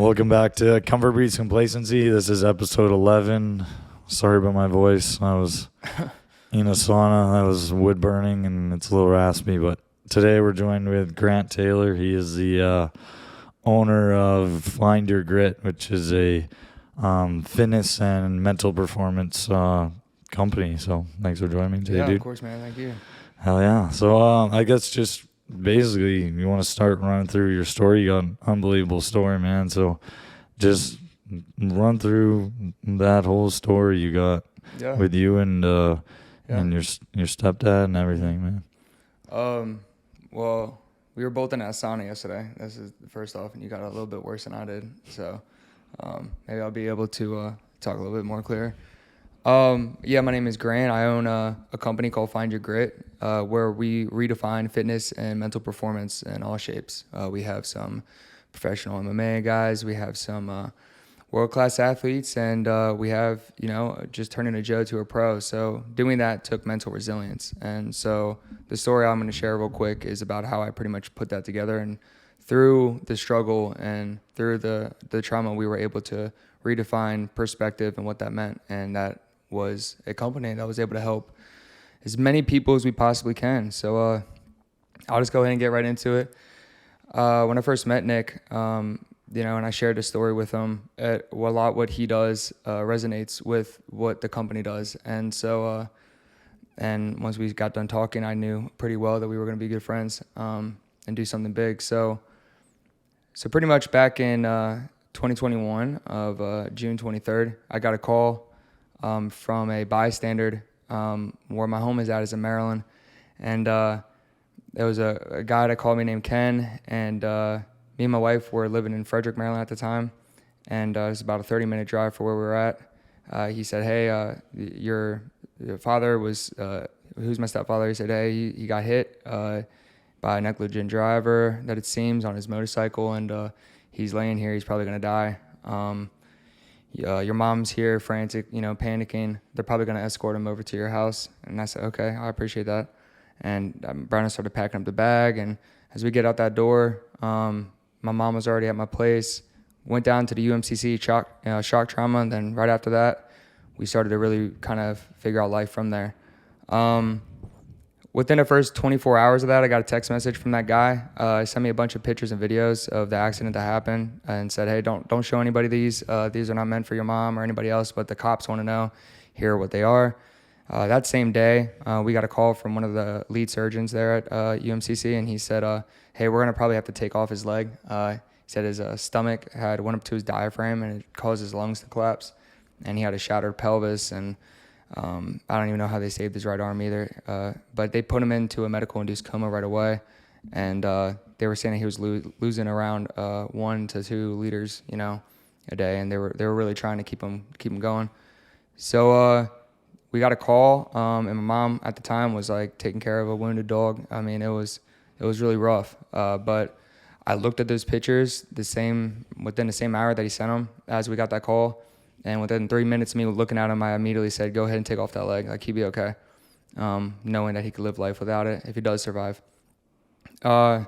Welcome back to Comfort Breeds Complacency. This is episode 11. Sorry about my voice. I was in a sauna. I was wood burning, and it's a little raspy. But today we're joined with Grant Taylor. He is the owner of FindYourGrit, which is a fitness and mental performance company. So thanks for joining me today, dude. Yeah, of course, man. Thank you. Hell yeah. So I guess just basically you want to start running through your story. You got an unbelievable story, man. So just run through that whole story you got with you and your stepdad and everything, man. Well, we were both in that sauna yesterday. This is the first off, and you got a little bit worse than I did. So maybe I'll be able to talk a little bit more clear. My name is Grant. I own a company called FindYourGrit, where we redefine fitness and mental performance in all shapes. We have some professional MMA guys. We have some world-class athletes, and we have, just turning a Joe to a pro. So doing that took mental resilience. And so the story I'm going to share real quick is about how I pretty much put that together. And through the struggle and through the trauma, we were able to redefine perspective and what that meant. And that was a company that was able to help as many people as we possibly can. So I'll just go ahead and get right into it. When I first met Nick, and I shared a story with him, a lot what he does resonates with what the company does. And so, and once we got done talking, I knew pretty well that we were going to be good friends and do something big. So pretty much back in 2021 of June 23rd, I got a call from a bystander where my home is at, is in Maryland. And there was a guy that called me named Ken, and me and my wife were living in Frederick, Maryland at the time, and it was about a 30-minute drive for where we were at. He said, hey, your father was, who's my stepfather, he said, hey, he got hit by a negligent driver, that it seems, on his motorcycle, and he's laying here, he's probably going to die. Your mom's here, frantic, panicking. They're probably going to escort him over to your house. And I said, okay, I appreciate that. And Brandon started packing up the bag. And as we get out that door, my mom was already at my place. Went down to the UMCC shock trauma. And then right after that, we started to really kind of figure out life from there. Within the first 24 hours of that, I got a text message from that guy. He sent me a bunch of pictures and videos of the accident that happened and said, hey, don't show anybody these. These are not meant for your mom or anybody else, but the cops want to know. Here are what they are. That same day, we got a call from one of the lead surgeons there at UMCC, and he said, hey, we're going to probably have to take off his leg. He said his stomach went up to his diaphragm, and it caused his lungs to collapse, and he had a shattered pelvis, and I don't even know how they saved his right arm either, but they put him into a medical-induced coma right away, and they were saying that he was losing around 1 to 2 liters, a day, and they were really trying to keep him going. So we got a call, and my mom at the time was like taking care of a wounded dog. I mean, it was really rough, but I looked at those pictures within the same hour that he sent them as we got that call. And within 3 minutes of me looking at him, I immediately said, go ahead and take off that leg. Like, he'd be okay. Knowing that he could live life without it if he does survive. Pretty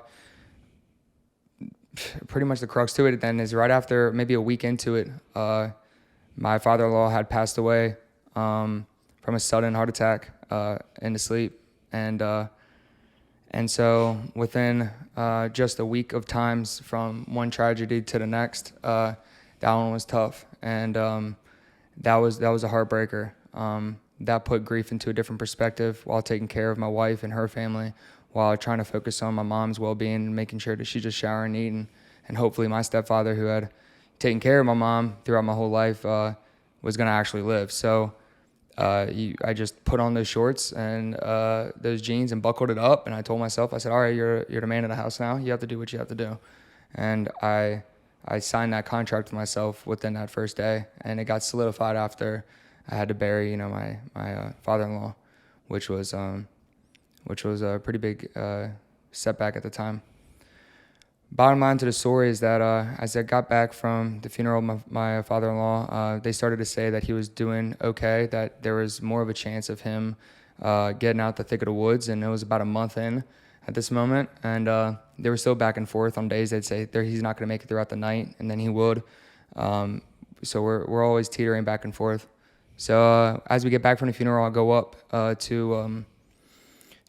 much the crux to it then is right after, maybe a week into it, my father-in-law had passed away from a sudden heart attack in his sleep. And so within just a week of times from one tragedy to the next, that one was tough, and that was a heartbreaker. That put grief into a different perspective while taking care of my wife and her family, while trying to focus on my mom's well-being and making sure that she just shower and eat, and hopefully my stepfather, who had taken care of my mom throughout my whole life, was going to actually live. So I just put on those shorts and those jeans and buckled it up, and I told myself, I said, all right, you're the man of the house now. You have to do what you have to do. And I signed that contract with myself within that first day, and it got solidified after I had to bury, my father-in-law, which was a pretty big setback at the time. Bottom line to the story is that as I got back from the funeral of my father-in-law, they started to say that he was doing okay, that there was more of a chance of him getting out the thick of the woods, and it was about a month in at this moment. And they were still back and forth on days they'd say he's not going to make it throughout the night, and then he would. So we're always teetering back and forth. So as we get back from the funeral, I'll go up to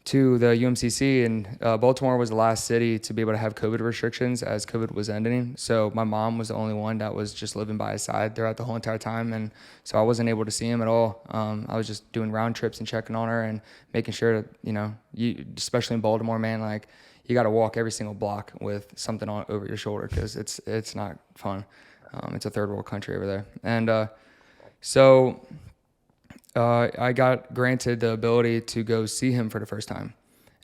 the UMCC, and Baltimore was the last city to be able to have COVID restrictions as COVID was ending. So my mom was the only one that was just living by his side throughout the whole entire time, and so I wasn't able to see him at all. I was just doing round trips and checking on her and making sure that, you, especially in Baltimore, man, like you got to walk every single block with something on over your shoulder because it's not fun. It's a third world country over there, and so I got granted the ability to go see him for the first time.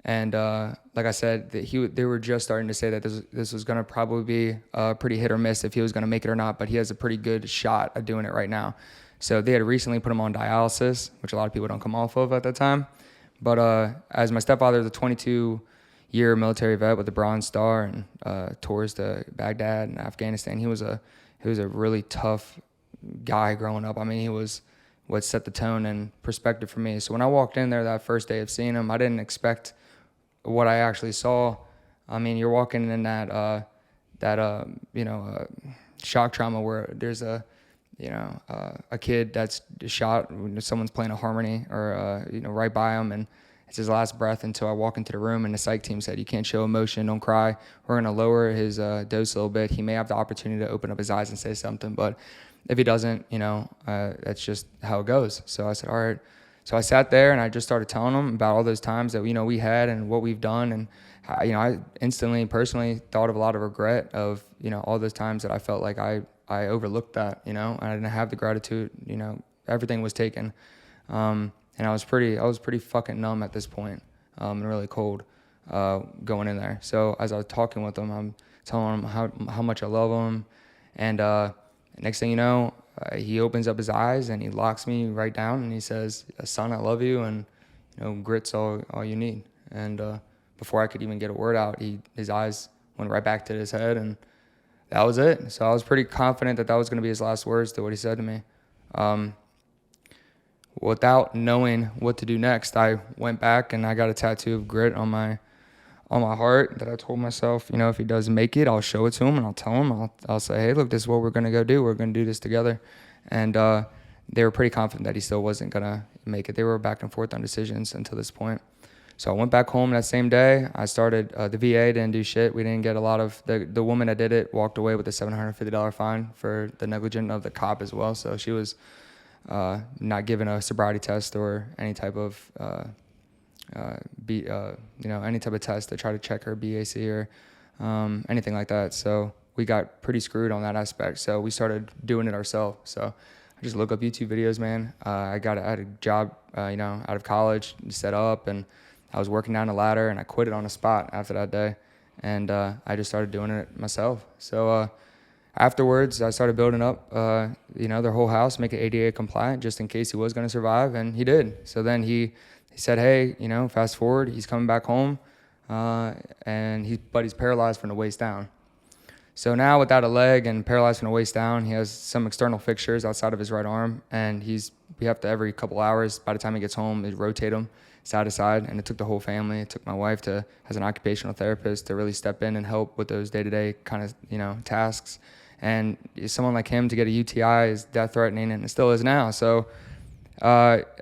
And like I said, they were just starting to say that this was going to probably be pretty hit or miss if he was going to make it or not, but he has a pretty good shot at doing it right now. So they had recently put him on dialysis, which a lot of people don't come off of at that time. But as my stepfather is a 22-year military vet with the Bronze Star and tours to Baghdad and Afghanistan, he was a really tough guy growing up. I mean, he was what set the tone and perspective for me. So when I walked in there that first day of seeing him, I didn't expect what I actually saw. I mean, you're walking in that shock trauma where there's a kid that's shot, someone's playing a harmony or right by him, and it's his last breath until I walk into the room, and the psych team said, you can't show emotion, don't cry. We're gonna lower his dose a little bit. He may have the opportunity to open up his eyes and say something, but if he doesn't, that's just how it goes. So I said, all right. So I sat there and I just started telling him about all those times that, we had and what we've done. And, I instantly, personally thought of a lot of regret of, all those times that I felt like I overlooked that, I didn't have the gratitude, everything was taken. And I was pretty fucking numb at this point, and really cold, going in there. So as I was talking with him, I'm telling him how much I love him. And, next thing you know, he opens up his eyes and he locks me right down and he says, son, I love you, and grit's all you need. And before I could even get a word out, his eyes went right back to his head, and that was it. So I was pretty confident that was going to be his last words to what he said to me. Without knowing what to do next, I went back and I got a tattoo of grit on my heart that I told myself, if he doesn't make it, I'll show it to him and I'll tell him, I'll say, hey, look, this is what we're going to go do. We're going to do this together. And they were pretty confident that he still wasn't going to make it. They were back and forth on decisions until this point. So I went back home that same day. I started, the VA didn't do shit. We didn't get a lot of, the woman that did it walked away with a $750 fine for the negligence of the cop as well. So she was not given a sobriety test or any type of any type of test to try to check her BAC or anything like that. So we got pretty screwed on that aspect. So we started doing it ourselves. So I just look up YouTube videos, man. I had a job, out of college, set up, and I was working down a ladder, and I quit it on the spot after that day. And I just started doing it myself. So afterwards, I started building up, their whole house, make it ADA compliant just in case he was going to survive, and he did. So then he said, hey, fast forward, he's coming back home, but he's paralyzed from the waist down. So now without a leg and paralyzed from the waist down, he has some external fixtures outside of his right arm, and we have to every couple hours, by the time he gets home, we rotate him side to side, and it took the whole family. It took my wife as an occupational therapist to really step in and help with those day-to-day kind of, tasks. And someone like him to get a UTI is death-threatening, and it still is now. So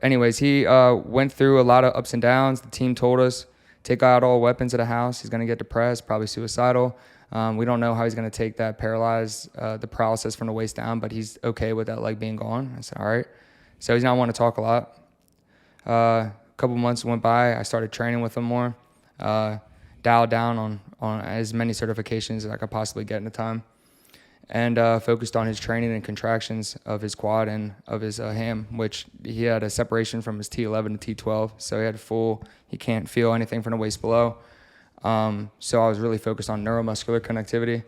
anyways, he went through a lot of ups and downs. The team told us, take out all weapons of the house. He's going to get depressed, probably suicidal. We don't know how he's going to take that the paralysis from the waist down, but he's okay with that leg being gone. I said, all right. So he's not wanting to talk a lot. A couple months went by. I started training with him more, dialed down on as many certifications as I could possibly get in the time, and focused on his training and contractions of his quad and of his ham, which he had a separation from his T11 to T12, so he can't feel anything from the waist below. So I was really focused on neuromuscular connectivity,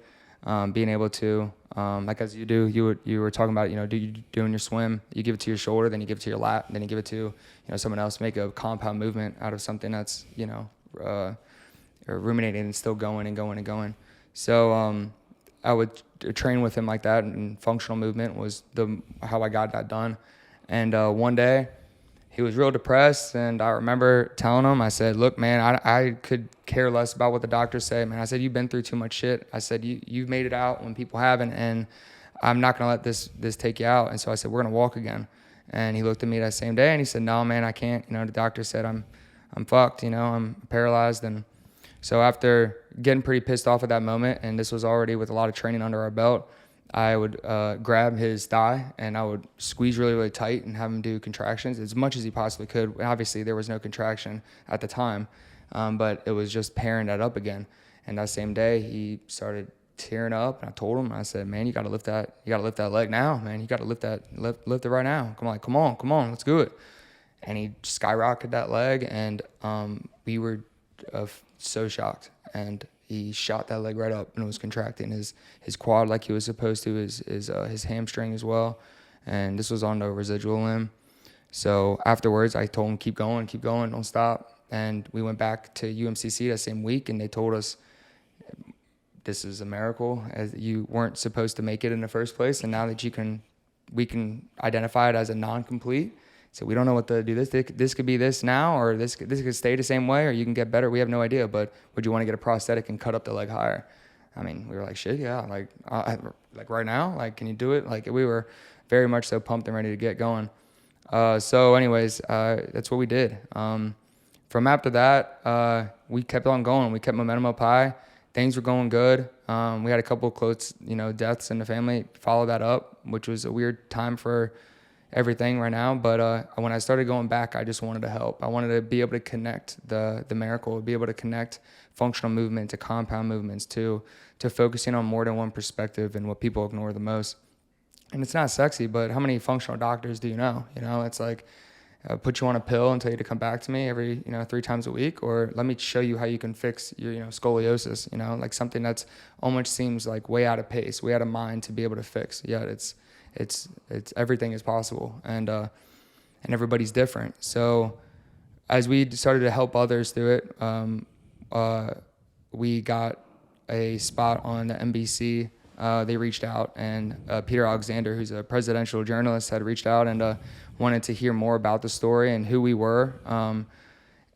being able to, like as you do, you were talking about, doing your swim, you give it to your shoulder, then you give it to your lat, then you give it to, someone else, make a compound movement out of something that's, ruminating and still going and going and going. So, I would train with him like that, and functional movement was how I got that done. And one day, he was real depressed. And I remember telling him, I said, look, man, I could care less about what the doctors say, man. I said, you've been through too much shit. I said, you've made it out when people haven't, and I'm not going to let this take you out. And so I said, we're going to walk again. And he looked at me that same day and he said, no, man, I can't. You know, the doctor said I'm fucked, you know, I'm paralyzed. And so after getting pretty pissed off at that moment, and this was already with a lot of training under our belt, I would grab his thigh and I would squeeze really, really tight and have him do contractions as much as he possibly could. Obviously, there was no contraction at the time, but it was just pairing that up again. And that same day, he started tearing up, and I told him, I said, man, you got to lift that leg now, man. You got to lift it right now. Come on, let's do it. And he skyrocketed that leg, and we were so shocked. And he shot that leg right up, and it was contracting his quad like he was supposed to, his hamstring as well. And this was on the residual limb. So afterwards, I told him, keep going, don't stop. And we went back to UMCC that same week, and they told us, this is a miracle, as you weren't supposed to make it in the first place. And now that we can identify it as a non-complete. So we don't know what to do. This could be this now, or this could stay the same way, or you can get better. We have no idea. But would you want to get a prosthetic and cut up the leg higher? I mean, we were like, shit, yeah. Like right now, like, can you do it? Like, we were very much so pumped and ready to get going. So anyways, that's what we did. From after that, we kept on going. We kept momentum up high. Things were going good. We had a couple of close, deaths in the family. Follow that up, which was a weird time for everything right now. But when I started going back, I just wanted to help. I wanted to be able to connect the miracle, be able to connect functional movement to compound movements, to focusing on more than one perspective and what people ignore the most. And it's not sexy, but how many functional doctors do you know? It's like, put you on a pill and tell you to come back to me every 3 times a week, or let me show you how you can fix your scoliosis, like something that's almost seems like way out of pace, way out of mind to be able to fix. Yeah, it's everything is possible, and everybody's different. So as we started to help others through it, we got a spot on the NBC. They reached out, and Peter Alexander, who's a presidential journalist, had reached out and wanted to hear more about the story and who we were.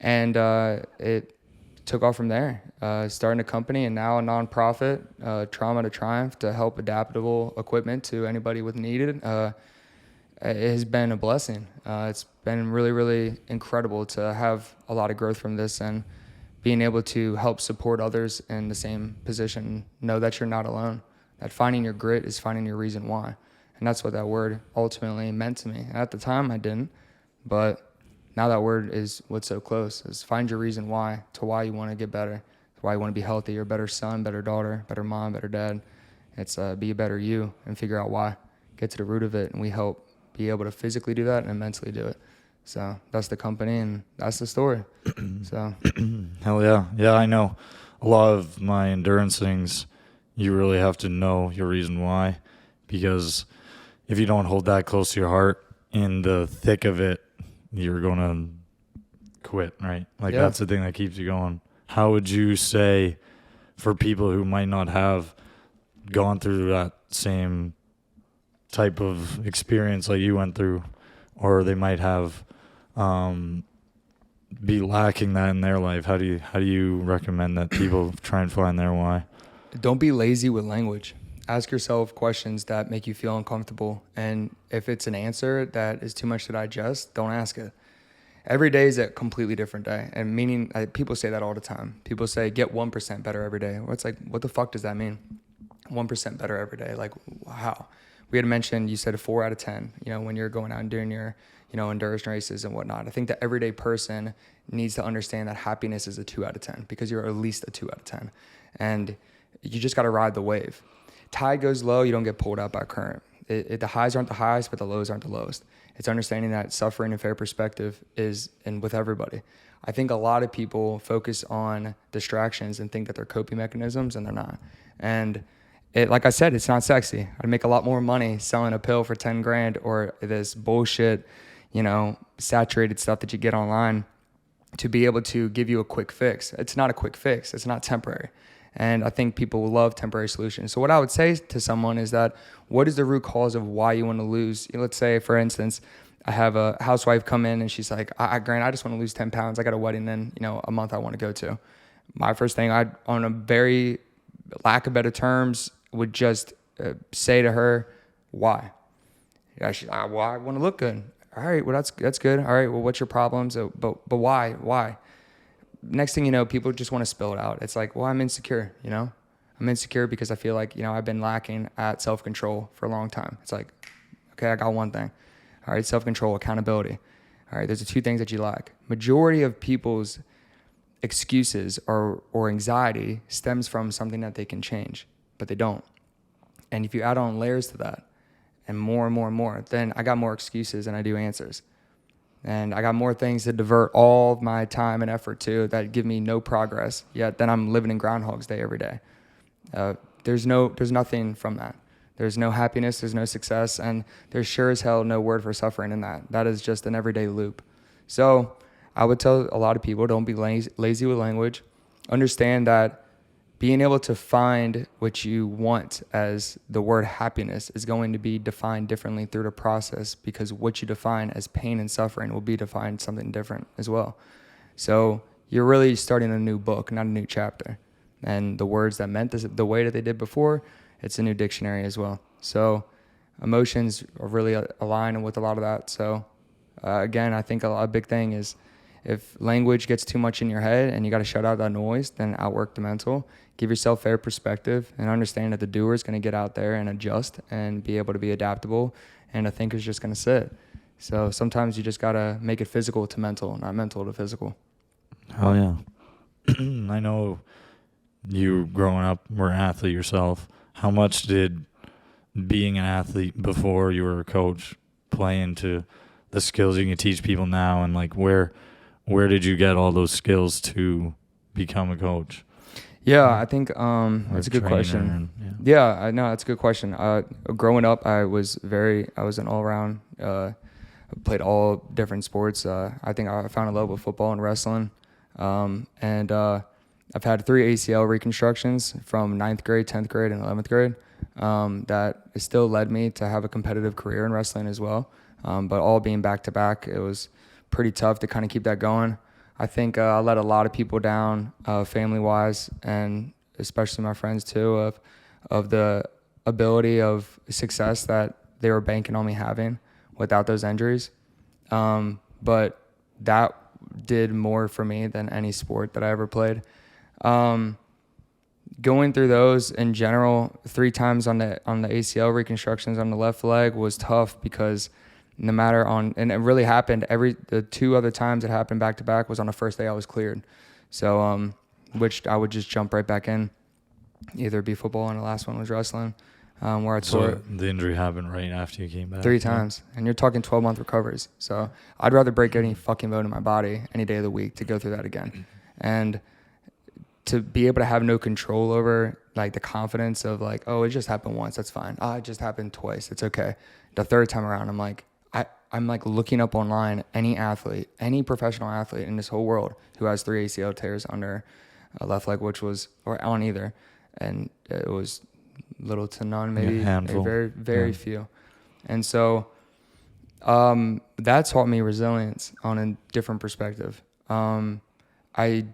And it took off from there, starting a company and now a nonprofit, Trauma to Triumph, to help adaptable equipment to anybody with needed. It has been a blessing. It's been really, really incredible to have a lot of growth from this, and being able to help support others in the same position. Know that you're not alone, that finding your grit is finding your reason why. And that's what that word ultimately meant to me. And at the time I didn't, but now that word is what's so close, is find your reason why, to why you want to get better, why you want to be healthy, you're a better son, better daughter, better mom, better dad. It's be a better you and figure out why, get to the root of it. And we help be able to physically do that and mentally do it. So that's the company, and that's the story. So hell yeah. Yeah, I know a lot of my endurance things, you really have to know your reason why, because if you don't hold that close to your heart in the thick of it, you're going to quit, right? Like, That's the thing that keeps you going. How would you say, for people who might not have gone through that same type of experience like you went through, or they might have be lacking that in their life, how do you recommend that people try and find their why? Don't be lazy with language. Ask yourself questions that make you feel uncomfortable. And if it's an answer that is too much to digest, don't ask it. Every day is a completely different day. And meaning, people say that all the time. People say, get 1% better every day. Well, it's like, what the fuck does that mean? 1% better every day. Like, how? We had mentioned, you said a 4 out of 10, when you're going out and doing your, endurance races and whatnot. I think the everyday person needs to understand that happiness is a 2 out of 10, because you're at least a 2 out of 10. And you just got to ride the wave. Tide goes low, you don't get pulled out by current. The highs aren't the highest, but the lows aren't the lowest. It's understanding that suffering and fair perspective is with everybody. I think a lot of people focus on distractions and think that they're coping mechanisms, and they're not. And like I said, it's not sexy. I'd make a lot more money selling a pill for 10 grand or this bullshit, saturated stuff that you get online to be able to give you a quick fix. It's not a quick fix. It's not temporary. And I think people love temporary solutions. So what I would say to someone is that, what is the root cause of why you want to lose? Let's say, for instance, I have a housewife come in and she's like, Grant, I just want to lose 10 pounds. I got a wedding in, a month I want to go to. My first thing, on a very lack of better terms, would just say to her, why? Yeah, she's like, well, I want to look good. All right, well, that's good. All right, well, what's your problems? But why? Why? Next thing you know, people just want to spill it out. It's like, well, I'm insecure, I'm insecure because I feel like, I've been lacking at self-control for a long time. It's like, okay, I got one thing. All right, self-control, accountability. All right, there's the two things that you lack. Majority of people's excuses or anxiety stems from something that they can change, but they don't. And if you add on layers to that and more and more and more, then I got more excuses than I do answers. And I got more things to divert all of my time and effort to that give me no progress, yet then I'm living in Groundhog's Day every day. There's nothing from that. There's no happiness, there's no success, and there's sure as hell no word for suffering in that. That is just an everyday loop. So I would tell a lot of people, don't be lazy with language. Understand that being able to find what you want as the word happiness is going to be defined differently through the process, because what you define as pain and suffering will be defined something different as well. So you're really starting a new book, not a new chapter. And the words that meant this, the way that they did before, it's a new dictionary as well. So emotions are really aligned with a lot of that. So again, I think a big thing is if language gets too much in your head and you got to shut out that noise, then outwork the mental. Give yourself fair perspective and understand that the doer is going to get out there and adjust and be able to be adaptable, and the thinker is just going to sit. So sometimes you just got to make it physical to mental, not mental to physical. Hell yeah. I know you growing up were an athlete yourself. How much did being an athlete before you were a coach play into the skills you can teach people now, and like where did you get all those skills to become a coach? Yeah, I think that's a good question. I know that's a good question. Growing up, I was an all-around. I played all different sports. I think I found a love with football and wrestling. And I've had 3 ACL reconstructions from 9th grade, 10th grade, and 11th grade. That still led me to have a competitive career in wrestling as well. But all being back-to-back, it was pretty tough to kind of keep that going. I think I let a lot of people down, family-wise, and especially my friends too, of the ability of success that they were banking on me having without those injuries. But that did more for me than any sport that I ever played. Going through those in general, 3 times on the ACL reconstructions on the left leg was tough, because no matter and it really happened the 2 other times it happened back to back was on the first day I was cleared. So which I would just jump right back in, either be football, and the last one was wrestling, where I tore it. The injury happened right after you came back? 3 times, and you're talking 12-month recoveries. So I'd rather break any fucking bone in my body any day of the week to go through that again. And to be able to have no control over like the confidence of like, oh, it just happened once, that's fine. Oh, it just happened twice, it's okay. The 3rd time around, I'm like looking up online any athlete, any professional athlete in this whole world who has 3 ACL tears on their left leg, or on either, and it was little to none, maybe very, very few. And so that taught me resilience on a different perspective. I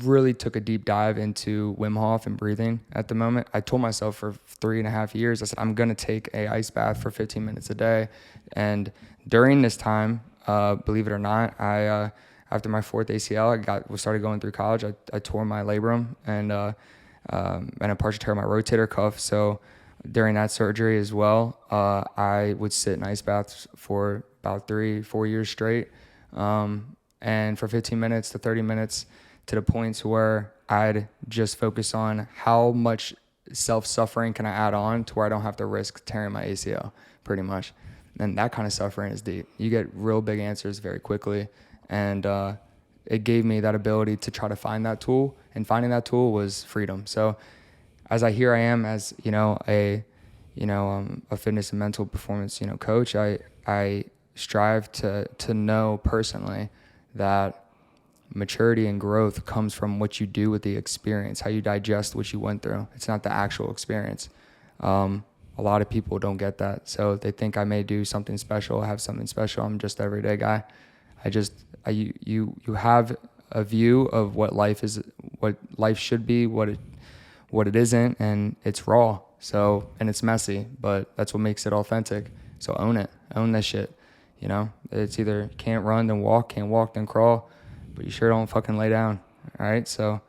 really took a deep dive into Wim Hof and breathing at the moment. I told myself for 3.5 years, I said, I'm going to take a ice bath for 15 minutes a day. And during this time, believe it or not, I after my 4th ACL, I started going through college. I tore my labrum and a partial tear of my rotator cuff. So during that surgery as well, I would sit in ice baths for about 3-4 years straight. And for 15 minutes to 30 minutes, to the points where I'd just focus on how much self-suffering can I add on to where I don't have to risk tearing my ACL, pretty much. And that kind of suffering is deep. You get real big answers very quickly. And it gave me that ability to try to find that tool. And finding that tool was freedom. So as I am as, a fitness and mental performance, coach, I strive to know personally that maturity and growth comes from what you do with the experience, how you digest what you went through. It's not the actual experience. a lot of people don't get that. So they think I may do something special, I have something special. I'm just an everyday guy. You have a view of what life is, what life should be, what it isn't, and it's raw. So, and it's messy, but that's what makes it authentic. So own it, own that shit. You know, it's either can't run then walk, can't walk then crawl, but you sure don't fucking lay down. All right. So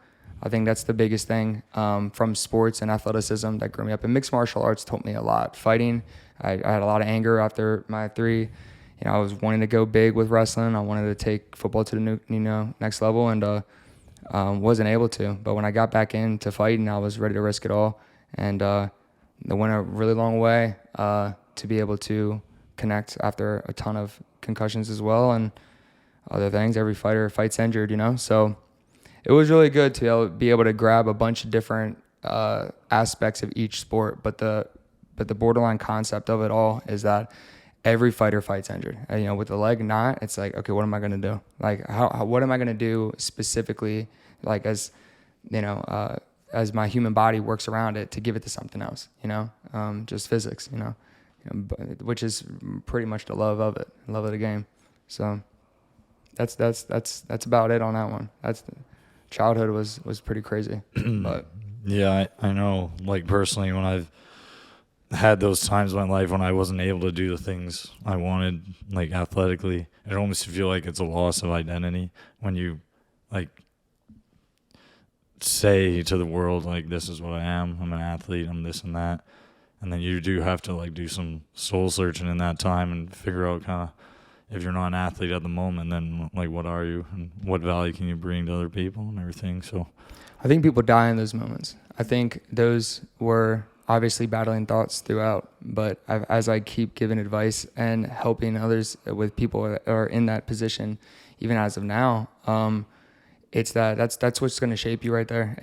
I think that's the biggest thing from sports and athleticism that grew me up. And mixed martial arts taught me a lot. Fighting, I had a lot of anger after my 3. You know, I was wanting to go big with wrestling. I wanted to take football to the next level, and wasn't able to. But when I got back into fighting, I was ready to risk it all, and it went a really long way to be able to connect after a ton of concussions as well and other things. Every fighter fights injured, you know. So it was really good to be able to grab a bunch of different aspects of each sport, but the borderline concept of it all is that every fighter fights injured. And, you know, with the leg knot, it's like, okay, what am I going to do? Like, what am I going to do specifically, like, as, you know, as my human body works around it to give it to something else, you know, just physics, you know, which is pretty much the love of it, love of the game. So that's about it on that one. Childhood was pretty crazy, but yeah, I know, like, personally, when I've had those times in my life when I wasn't able to do the things I wanted, like, athletically, it almost feel like it's a loss of identity when you, like, say to the world, like, this is what I am, I'm an athlete, I'm this and that, and then you do have to, like, do some soul searching in that time and figure out kind of, if you're not an athlete at the moment, then, like, what are you and what value can you bring to other people and everything. So I think people die in those moments. I think those were obviously battling thoughts throughout, but as I keep giving advice and helping others with people that are in that position, even as of now, it's that's what's going to shape you right there.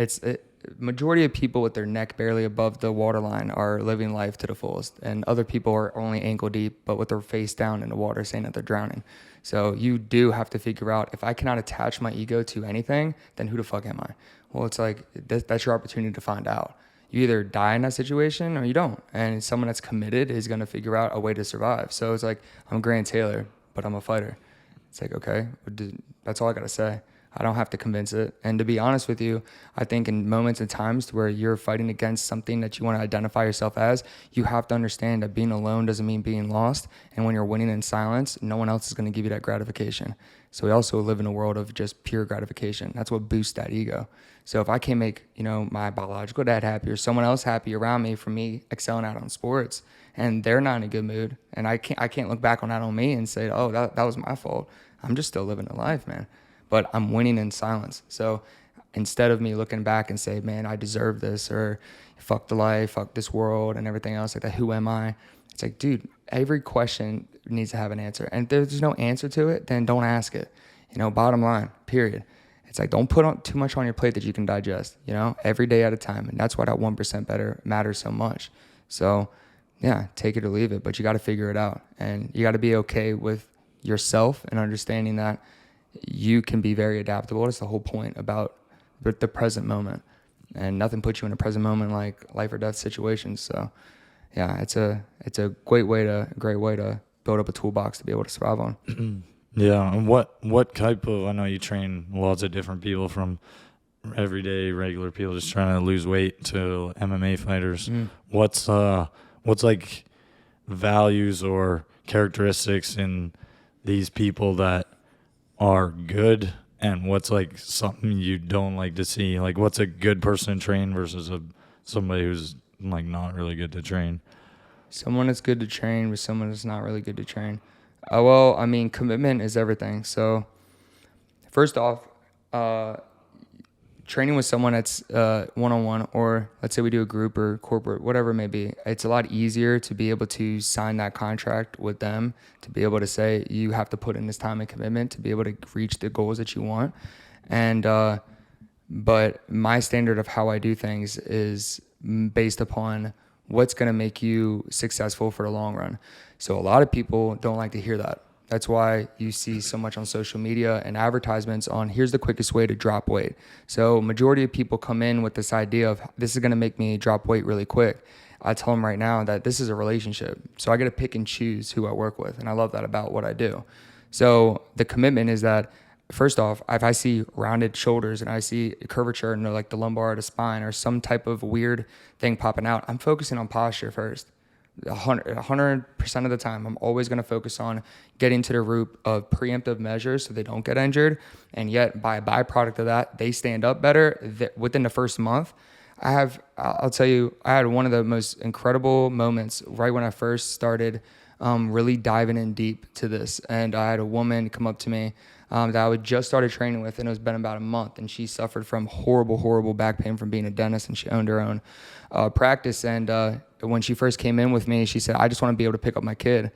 Majority of people with their neck barely above the waterline are living life to the fullest, and other people are only ankle deep, but with their face down in the water, saying that they're drowning. So you do have to figure out, if I cannot attach my ego to anything, then who the fuck am I? Well, it's like that's your opportunity to find out. You either die in that situation or you don't, and someone that's committed is going to figure out a way to survive. So it's like, I'm Grant Taylor, but I'm a fighter. It's like, okay, that's all I got to say. I don't have to convince it. And to be honest with you, I think in moments and times where you're fighting against something that you want to identify yourself as, you have to understand that being alone doesn't mean being lost. And when you're winning in silence, no one else is going to give you that gratification. So we also live in a world of just pure gratification. That's what boosts that ego. So if I can't make, you know, my biological dad happy or someone else happy around me for me excelling out on sports, and they're not in a good mood, and I can't look back on that on me and say, oh, that was my fault. I'm just still living a life, man. But I'm winning in silence. So instead of me looking back and say, man, I deserve this, or fuck the life, fuck this world and everything else like that, who am I? It's like, dude, every question needs to have an answer. And if there's no answer to it, then don't ask it. You know, bottom line, period. It's like, don't put on too much on your plate that you can digest, you know, every day at a time. And that's why that 1% better matters so much. So yeah, take it or leave it, but you got to figure it out. And you got to be okay with yourself and understanding that you can be very adaptable. That's the whole point about the present moment, and nothing puts you in a present moment like life or death situations. So yeah, it's a great way to build up a toolbox to be able to survive on. Yeah. And what type of, I know you train lots of different people, from everyday regular people just trying to lose weight to MMA fighters. What's like values or characteristics in these people that are good, and what's like something you don't like to see? Like, what's a good person to train versus somebody who's like not really good to train? Someone that's good to train with someone that's not really good to train. Well, I mean, commitment is everything. So first off, training with someone that's one-on-one, or let's say we do a group or corporate, whatever it may be, it's a lot easier to be able to sign that contract with them, to be able to say you have to put in this time and commitment to be able to reach the goals that you want. And but my standard of how I do things is based upon what's going to make you successful for the long run. So a lot of people don't like to hear that. That's why you see so much on social media and advertisements on, here's the quickest way to drop weight. So majority of people come in with this idea of, this is going to make me drop weight really quick. I tell them right now that this is a relationship. So I get to pick and choose who I work with. And I love that about what I do. So the commitment is that, first off, if I see rounded shoulders and I see curvature in like the lumbar or the spine or some type of weird thing popping out, I'm focusing on posture first. 100% of the time, I'm always going to focus on getting to the root of preemptive measures so they don't get injured. And yet, by a byproduct of that, they stand up better within the first month. I'll tell you, I had one of the most incredible moments right when I first started really diving in deep to this. And I had a woman come up to me that I just started training with, and it was been about a month, and she suffered from horrible back pain from being a dentist, and she owned her own practice. And when she first came in with me, she said, I just want to be able to pick up my kid.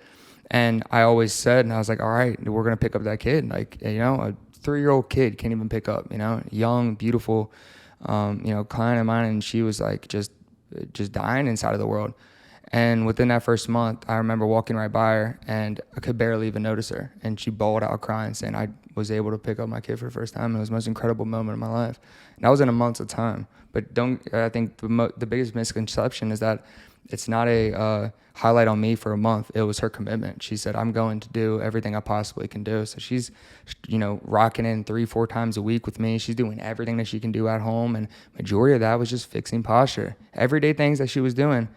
And I always said, and I was like, all right, we're going to pick up that kid. Like, you know, a 3-year-old kid can't even pick up, you know, young, beautiful, client of mine. And she was like, just dying inside of the world. And within that first month, I remember walking right by her, and I could barely even notice her. And she bawled out crying, saying I was able to pick up my kid for the first time. It was the most incredible moment of my life. And that was in a month of time. But I think the biggest misconception is that it's not a highlight on me for a month. It was her commitment. She said, I'm going to do everything I possibly can do. So she's, rocking in 3-4 times a week with me. She's doing everything that she can do at home. And majority of that was just fixing posture. Everyday things that she was doing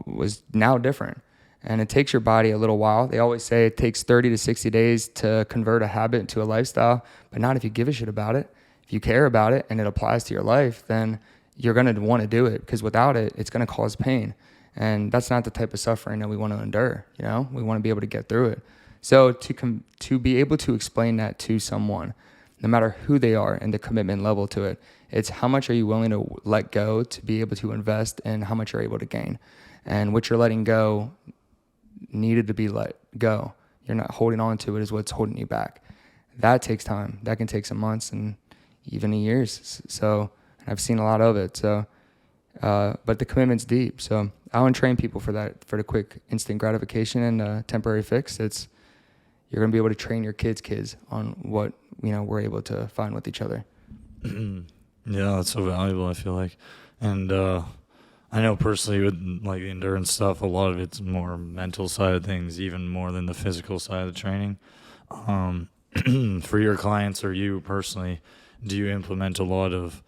was now different. And it takes your body a little while. They always say it takes 30 to 60 days to convert a habit into a lifestyle, but not if you give a shit about it. If you care about it and it applies to your life, then you're going to want to do it, because without it, it's going to cause pain. And that's not the type of suffering that we want to endure. We want to be able to get through it. So to be able to explain that to someone, no matter who they are and the commitment level to it, it's how much are you willing to let go to be able to invest, and how much you're able to gain. And what you're letting go needed to be let go. You're not holding on to it is what's holding you back. That takes time. That can take some months and even years. So I've seen a lot of it. So, but the commitment's deep. So I want to train people for that, for the quick instant gratification and temporary fix. You're going to be able to train your kids on what, we're able to find with each other. Yeah, that's so valuable, I feel like. And, I know personally with like the endurance stuff, a lot of it's more mental side of things, even more than the physical side of the training. For your clients or you personally, do you implement a lot of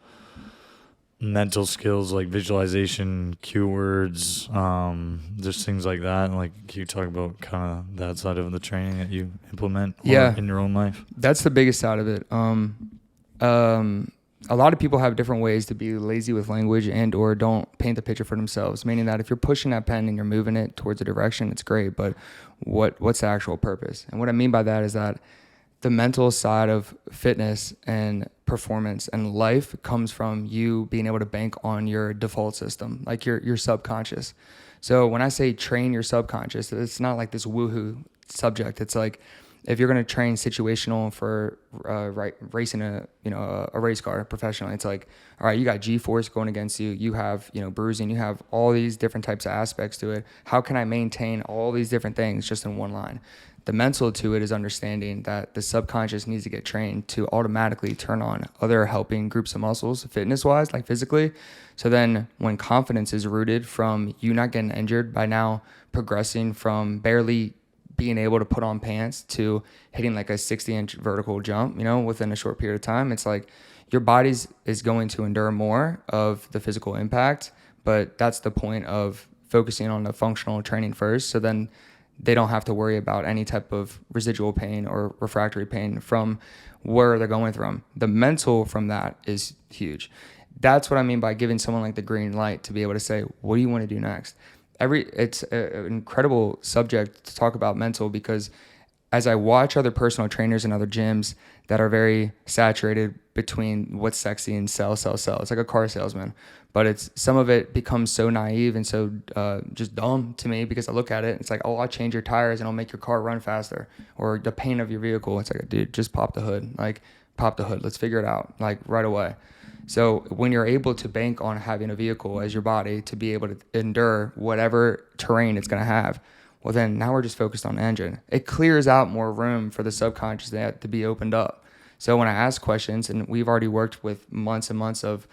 mental skills like visualization, cue words, just things like that? Like, can you talk about kind of that side of the training that you implement in your own life? That's the biggest side of it. A lot of people have different ways to be lazy with language and or don't paint the picture for themselves, meaning that if you're pushing that pen and you're moving it towards a direction, it's great, but what's the actual purpose? And what I mean by that is that the mental side of fitness and performance and life comes from you being able to bank on your default system, like your subconscious. So when I say train your subconscious, it's not like this woohoo subject. It's like, if you're going to train situational for racing a race car professionally, it's like, all right, you got G-force going against you. You have, bruising. You have all these different types of aspects to it. How can I maintain all these different things just in one line? The mental to it is understanding that the subconscious needs to get trained to automatically turn on other helping groups of muscles, fitness-wise, like physically. So then when confidence is rooted from you not getting injured by now progressing from barely being able to put on pants to hitting like a 60-inch vertical jump, within a short period of time, it's like your body is going to endure more of the physical impact, but that's the point of focusing on the functional training first. So then they don't have to worry about any type of residual pain or refractory pain from where they're going from. The mental from that is huge. That's what I mean by giving someone like the green light to be able to say, what do you want to do next? It's an incredible subject to talk about mental, because as I watch other personal trainers in other gyms that are very saturated between what's sexy and sell. It's like a car salesman, but some of it becomes so naive and so just dumb to me, because I look at it, it's like, oh, I'll change your tires and I'll make your car run faster, or the paint of your vehicle. It's like, dude, just pop the hood. Let's figure it out like right away. So when you're able to bank on having a vehicle as your body to be able to endure whatever terrain it's going to have, well, then now we're just focused on the engine. It clears out more room for the subconscious to be opened up. So when I ask questions, and we've already worked with months and months of,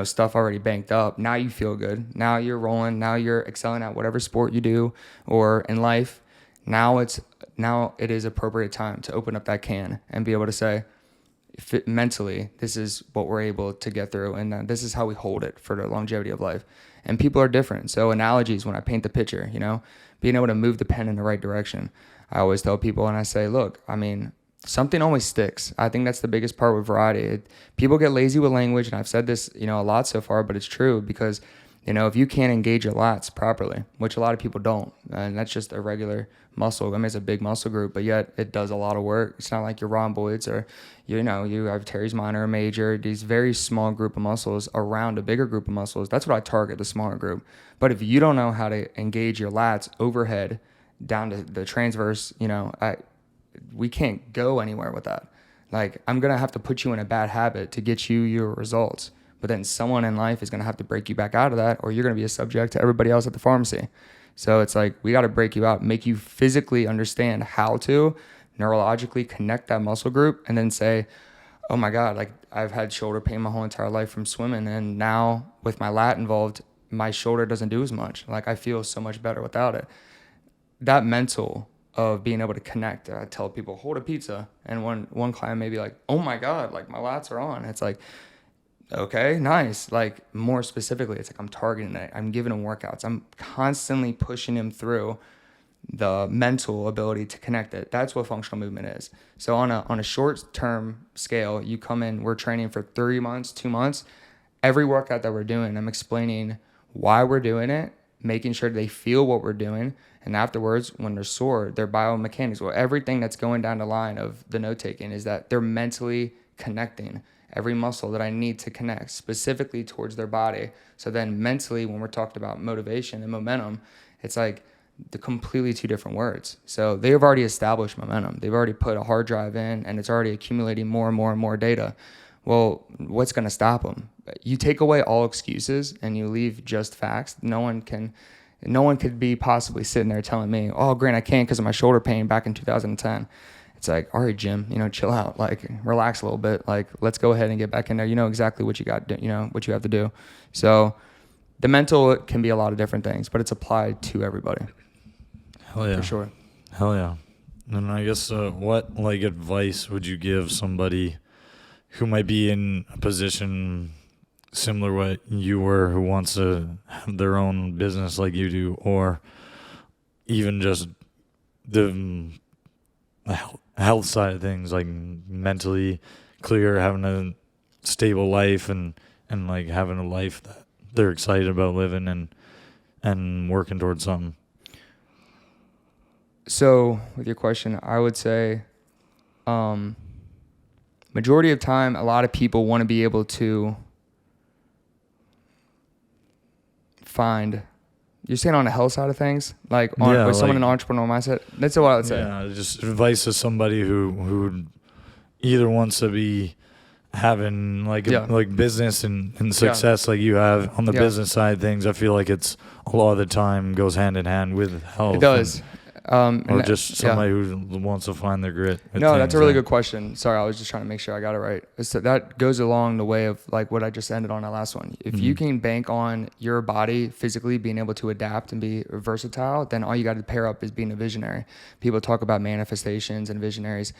stuff already banked up. Now you feel good. Now you're rolling. Now you're excelling at whatever sport you do or in life. Now it is appropriate time to open up that can and be able to say, mentally, this is what we're able to get through, and this is how we hold it for the longevity of life. And people are different. So analogies, when I paint the picture, being able to move the pen in the right direction. I always tell people, and I say, look, something always sticks. I think that's the biggest part with variety. People get lazy with language, and I've said this, a lot so far, but it's true because, if you can't engage your lats properly, which a lot of people don't, and that's just a regular muscle. It's a big muscle group, but yet it does a lot of work. It's not like your rhomboids or, you have teres minor or major, these very small group of muscles around a bigger group of muscles. That's what I target, the smaller group. But if you don't know how to engage your lats overhead down to the transverse, we can't go anywhere with that. Like, I'm going to have to put you in a bad habit to get you your results. But then someone in life is going to have to break you back out of that, or you're going to be a subject to everybody else at the pharmacy. So it's like, we got to break you out, make you physically understand how to neurologically connect that muscle group, and then say, oh my God, like, I've had shoulder pain my whole entire life from swimming. And now with my lat involved, my shoulder doesn't do as much. Like, I feel so much better without it. That mental of being able to connect. I tell people, hold a pizza. And one client may be like, oh my God, like, my lats are on. It's like, okay, nice. Like, more specifically, it's like I'm targeting it. I'm giving him workouts. I'm constantly pushing him through the mental ability to connect it. That's what functional movement is. So on a short-term scale, you come in, we're training for 3 months, 2 months. Every workout that we're doing, I'm explaining why we're doing it, making sure they feel what we're doing. And afterwards, when they're sore, their biomechanics, well, everything that's going down the line of the note-taking is that they're mentally connecting every muscle that I need to connect specifically towards their body. So then mentally, when we're talking about motivation and momentum, it's like the completely two different words. So they have already established momentum. They've already put a hard drive in, and it's already accumulating more and more and more data. Well, what's going to stop them? You take away all excuses and you leave just facts. No one could be possibly sitting there telling me, oh, Grant, I can't because of my shoulder pain back in 2010. It's like, all right, Jim, chill out, like, relax a little bit. Like, let's go ahead and get back in there. You know exactly what you got, what you have to do. So the mental can be a lot of different things, but it's applied to everybody. Hell yeah. For sure. Hell yeah. And I guess what advice would you give somebody who might be in a position similar to what you were, who wants to have their own business like you do, or even just the health side of things, like mentally clear, having a stable life and like having a life that they're excited about living and working towards something? So with your question, I would say majority of time, a lot of people want to be able to find, you're saying on the health side of things, like with someone in an entrepreneurial mindset. That's what I would say. Yeah, just advice to somebody who either wants to be having like business and success like you have on the business side of things. I feel like it's a lot of the time goes hand in hand with health. It does. Or just somebody who wants to find their grit. No, that's a really good question. Sorry, I was just trying to make sure I got it right. So that goes along the way of like what I just ended on that last one. If you can bank on your body physically being able to adapt and be versatile, then all you got to pair up is being a visionary. People talk about manifestations and visionaries.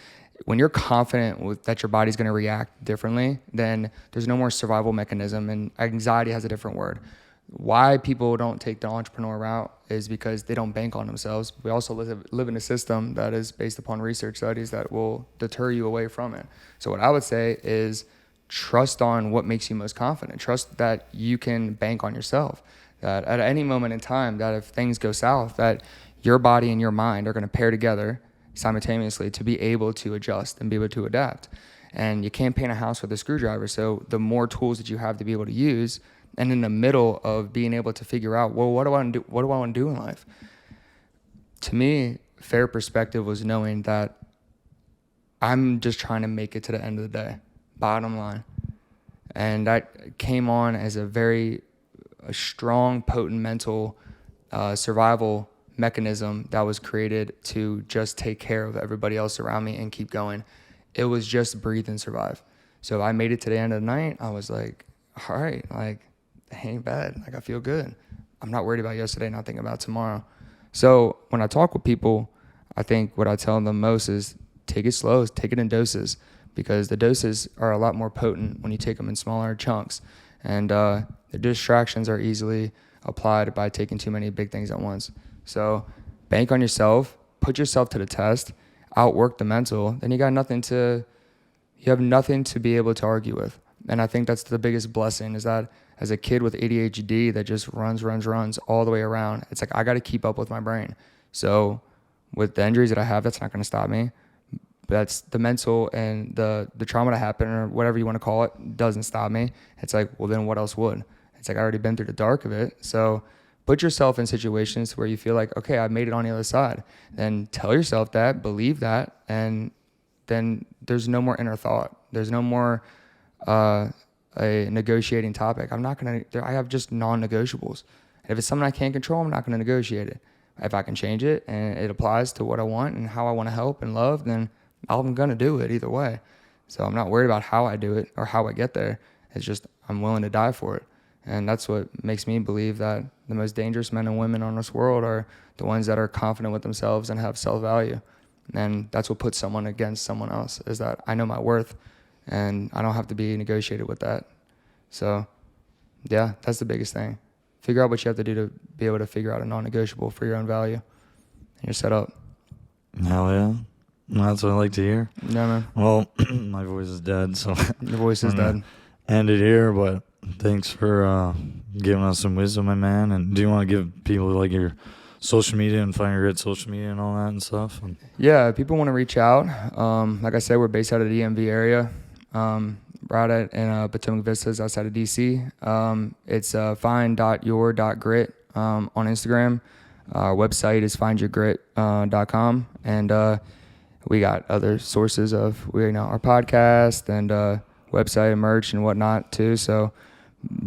When you're confident that your body's going to react differently, then there's no more survival mechanism, and anxiety has a different word. Why people don't take the entrepreneur route is because they don't bank on themselves. We also live in a system that is based upon research studies that will deter you away from it. So what I would say is trust on what makes you most confident. Trust that you can bank on yourself. That at any moment in time, that if things go south, that your body and your mind are going to pair together simultaneously to be able to adjust and be able to adapt. And you can't paint a house with a screwdriver. So the more tools that you have to be able to use, and in the middle of being able to figure out, well, what do I want to do? What do I want to do in life? To me, fair perspective was knowing that I'm just trying to make it to the end of the day, bottom line. And that came on as a very strong, potent mental survival mechanism that was created to just take care of everybody else around me and keep going. It was just breathe and survive. So I made it to the end of the night. I was like, all right, like, it ain't bad. Like, I feel good. I'm not worried about yesterday, not thinking about tomorrow. So when I talk with people, I think what I tell them most is take it slow, take it in doses, because the doses are a lot more potent when you take them in smaller chunks. And the distractions are easily applied by taking too many big things at once. So bank on yourself, put yourself to the test, outwork the mental, then you have nothing to be able to argue with. And I think that's the biggest blessing, is that as a kid with ADHD that just runs all the way around, it's like I got to keep up with my brain. So with the injuries that I have, that's not going to stop me. That's the mental and the trauma that happened, or whatever you want to call it, doesn't stop me. It's like, well, then what else would? It's like I already been through the dark of it. So put yourself in situations where you feel like, okay, I made it on the other side. Then tell yourself that, believe that, and then there's no more inner thought. There's no more a negotiating topic. I have just non-negotiables. If it's something I can't control, I'm not going to negotiate it. If I can change it and it applies to what I want and how I want to help and love, then I'm going to do it either way. So I'm not worried about how I do it or how I get there. It's just I'm willing to die for it. And that's what makes me believe that the most dangerous men and women on this world are the ones that are confident with themselves and have self-value. And that's what puts someone against someone else, is that I know my worth and I don't have to be negotiated with that. So yeah, that's the biggest thing. Figure out what you have to do to be able to figure out a non-negotiable for your own value, and you're set up. Hell yeah. That's what I like to hear. Yeah, man. Well, my voice is dead, so Your voice is dead. End it here, but thanks for giving us some wisdom, my man. And do you want to give people like your social media and Find Your Grit social media and all that and stuff? Yeah, people want to reach out. Like I said, we're based out of the DMV area. Right in Potomac Vistas outside of DC. It's find.your.grit on Instagram. Our website is findyourgrit.com. And we got other sources of our podcast and website and merch and whatnot too. So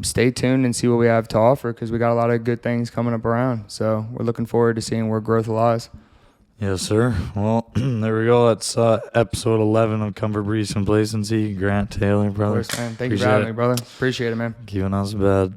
stay tuned and see what we have to offer, because we got a lot of good things coming up around. So we're looking forward to seeing where growth lies. Yes, sir. Well, there we go. That's episode 11 of Comfort Breeds Complacency. Grant Taylor, brother. Of course, man. Thank you for having me, brother. Appreciate it, man. Keeping us bad.